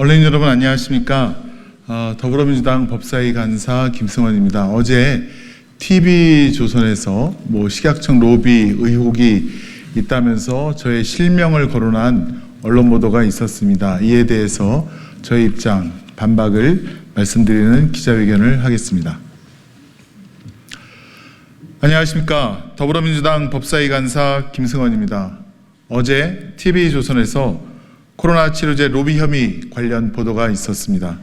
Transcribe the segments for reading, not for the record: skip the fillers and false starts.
언론인 여러분 안녕하십니까? 더불어민주당 법사위 간사 김승원입니다. 어제 TV조선에서 식약청 로비 의혹이 있다면서 저의 실명을 거론한 언론 보도가 있었습니다. 이에 대해서 저의 입장, 반박을 말씀드리는 기자회견을 하겠습니다. 안녕하십니까? 더불어민주당 법사위 간사 김승원입니다. 어제 TV조선에서 코로나 치료제 로비 혐의 관련 보도가 있었습니다.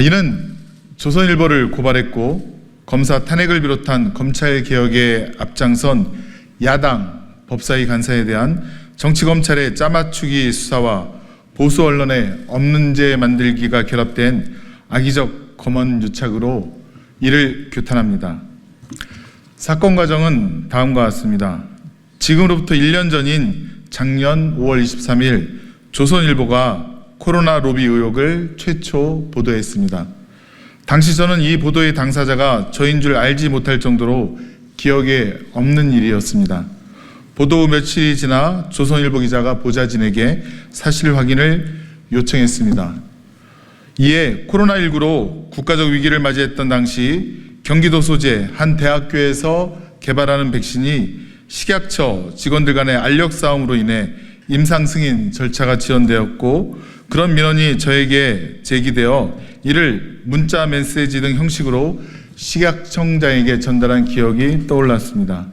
이는 조선일보를 고발했고 검사 탄핵을 비롯한 검찰 개혁에 앞장선 야당 법사위 간사에 대한 정치검찰의 짜맞추기 수사와 보수 언론의 없는 죄 만들기가 결합된 악의적 검언 유착으로 이를 규탄합니다. 사건 과정은 다음과 같습니다. 지금으로부터 1년 전인 작년 5월 23일 조선일보가 코로나 로비 의혹을 최초 보도했습니다. 당시 저는 이 보도의 당사자가 저인 줄 알지 못할 정도로 기억에 없는 일이었습니다. 보도 후 며칠이 지나 조선일보 기자가 보좌진에게 사실 확인을 요청했습니다. 이에 코로나19로 국가적 위기를 맞이했던 당시 경기도 소재 한 대학교에서 개발하는 백신이 식약처 직원들 간의 알력 싸움으로 인해 임상 승인 절차가 지연되었고 그런 민원이 저에게 제기되어 이를 문자 메시지 등 형식으로 식약청장에게 전달한 기억이 떠올랐습니다.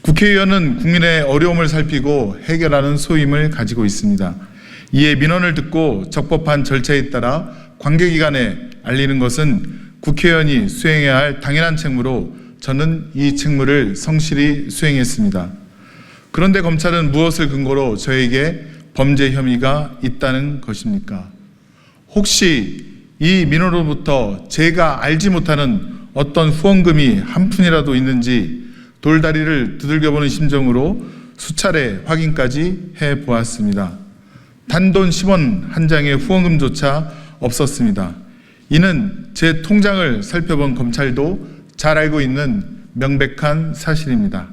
국회의원은 국민의 어려움을 살피고 해결하는 소임을 가지고 있습니다. 이에 민원을 듣고 적법한 절차에 따라 관계기관에 알리는 것은 국회의원이 수행해야 할 당연한 책무로 저는 이 책무를 성실히 수행했습니다. 그런데 검찰은 무엇을 근거로 저에게 범죄 혐의가 있다는 것입니까? 혹시 이 민원으로부터 제가 알지 못하는 어떤 후원금이 한 푼이라도 있는지 돌다리를 두들겨보는 심정으로 수차례 확인까지 해보았습니다. 단돈 10원 한 장의 후원금조차 없었습니다. 이는 제 통장을 살펴본 검찰도 잘 알고 있는 명백한 사실입니다.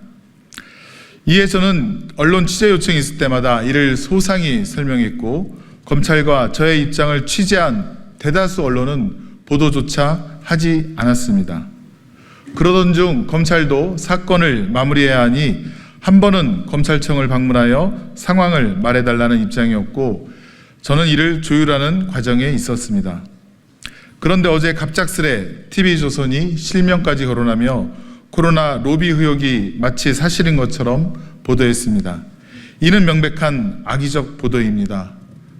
이에 저는 언론 취재 요청이 있을 때마다 이를 소상히 설명했고 검찰과 저의 입장을 취재한 대다수 언론은 보도조차 하지 않았습니다. 그러던 중 검찰도 사건을 마무리해야 하니 한 번은 검찰청을 방문하여 상황을 말해달라는 입장이었고 저는 이를 조율하는 과정에 있었습니다. 그런데 어제 갑작스레 TV조선이 실명까지 거론하며 코로나 로비 의혹이 마치 사실인 것처럼 보도했습니다. 이는 명백한 악의적 보도입니다.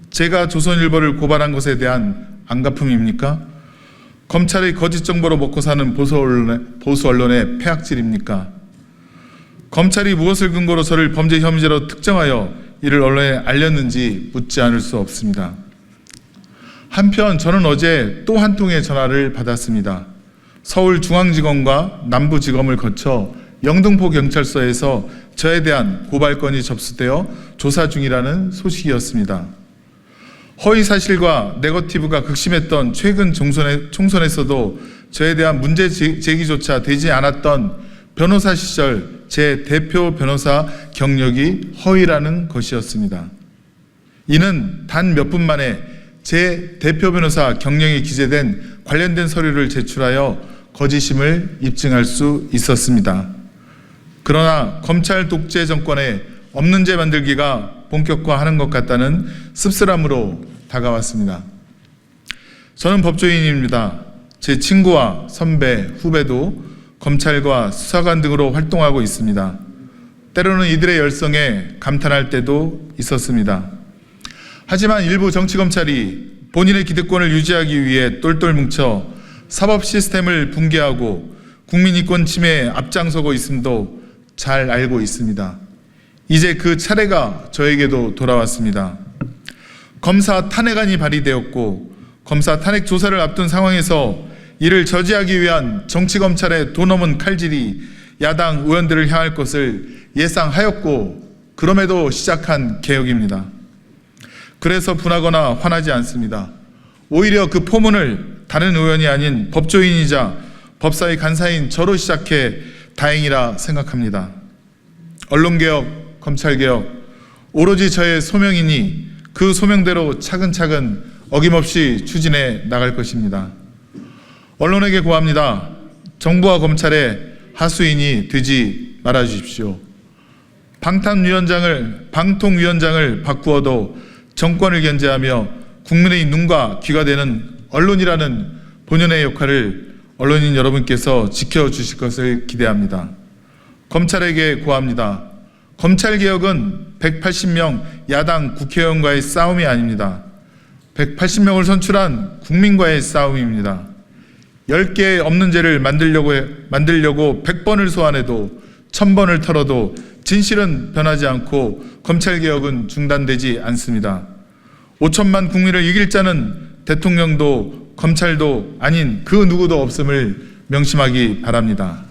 제가 조선일보를 고발한 것에 대한 안갚음입니까? 검찰의 거짓 정보로 먹고 사는 보수 언론의 폐악질입니까? 검찰이 무엇을 근거로 저를 범죄 혐의자로 특정하여 이를 언론에 알렸는지 묻지 않을 수 없습니다. 한편 저는 어제 또 한 통의 전화를 받았습니다. 서울중앙지검과 남부지검을 거쳐 영등포경찰서에서 저에 대한 고발건이 접수되어 조사 중이라는 소식이었습니다. 허위 사실과 네거티브가 극심했던 최근 총선에서도 저에 대한 문제 제기조차 되지 않았던 변호사 시절 제 대표 변호사 경력이 허위라는 것이었습니다. 이는 단 몇 분 만에 제 대표 변호사 경력이 기재된 관련된 서류를 제출하여 거짓임을 입증할 수 있었습니다. 그러나 검찰 독재 정권의 없는 죄 만들기가 본격화하는 것 같다는 씁쓸함으로 다가왔습니다. 저는 법조인입니다. 제 친구와 선배, 후배도 검찰과 수사관 등으로 활동하고 있습니다. 때로는 이들의 열성에 감탄할 때도 있었습니다. 하지만 일부 정치검찰이 본인의 기득권을 유지하기 위해 똘똘 뭉쳐 사법 시스템을 붕괴하고 국민인권 침해에 앞장서고 있음도 잘 알고 있습니다. 이제 그 차례가 저에게도 돌아왔습니다. 검사 탄핵안이 발의되었고 검사 탄핵 조사를 앞둔 상황에서 이를 저지하기 위한 정치검찰의 도 넘은 칼질이 야당 의원들을 향할 것을 예상하였고 그럼에도 시작한 개혁입니다. 그래서 분하거나 화나지 않습니다. 오히려 그 포문을 다른 의원이 아닌 법조인이자 법사위 간사인 저로 시작해 다행이라 생각합니다. 언론개혁, 검찰개혁, 오로지 저의 소명이니 그 소명대로 차근차근 어김없이 추진해 나갈 것입니다. 언론에게 고합니다. 정부와 검찰의 하수인이 되지 말아 주십시오. 방통위원장을 바꾸어도 정권을 견제하며 국민의 눈과 귀가 되는 언론이라는 본연의 역할을 언론인 여러분께서 지켜주실 것을 기대합니다. 검찰에게 고합니다. 검찰개혁은 180명 야당 국회의원과의 싸움이 아닙니다. 180명을 선출한 국민과의 싸움입니다. 10개 없는 죄를 만들려고 100번을 소환해도 1000번을 털어도 진실은 변하지 않고 검찰개혁은 중단되지 않습니다. 5천만 국민을 이길 자는 대통령도 검찰도 아닌 그 누구도 없음을 명심하기 바랍니다.